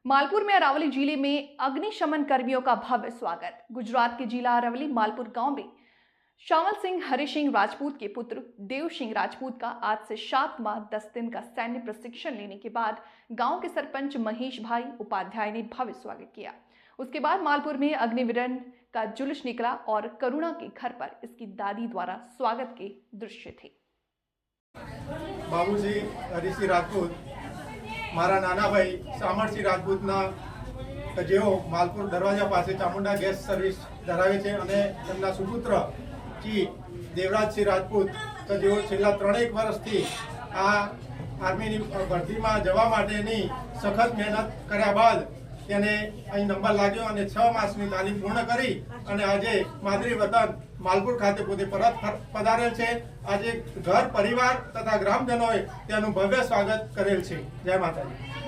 मालपुर में अरावली जिले में अग्निशमन कर्मियों का भव्य स्वागत। गुजरात के जिला अरावली मालपुर गांव में शामल सिंह हरि सिंह राजपूत के पुत्र देव सिंह राजपूत का आज से 7 माह 10 दिन का सैन्य प्रशिक्षण लेने के बाद गांव के सरपंच महेश भाई उपाध्याय ने भव्य स्वागत किया। उसके बाद मालपुर में अग्निवीरण का जुलूस निकला और करुणा के घर पर इसकी दादी द्वारा स्वागत के दृश्य थे। बाबूजी हरिसिंह राजपूत मारा नाना भाई शामळसिंह રાજપૂતના જેઓ માલપુર દરવાજા પાસે ચામુંડા ગેસ સર્વિસ ધરાવે છે અને તેમના સુપુત્ર જી દેવરાજસિંહ રાજપૂત કે જેઓ છેલ્લા 3 વર્ષથી આ આર્મીની ભરતીમાં જવા માટેની સખત મહેનત કર્યા બાદ તેને અહીં નંબર લાગ્યો અને 6 માસની તાલીમ પૂર્ણ કરી અને આજે માદરી વતન માલપુર ખાતે પોતે પરત પધારેલ છે। આજે ઘર પરિવાર તથા ગ્રામજનોએ તેનું ભવ્ય સ્વાગત કરેલ છે। જય માતાજી।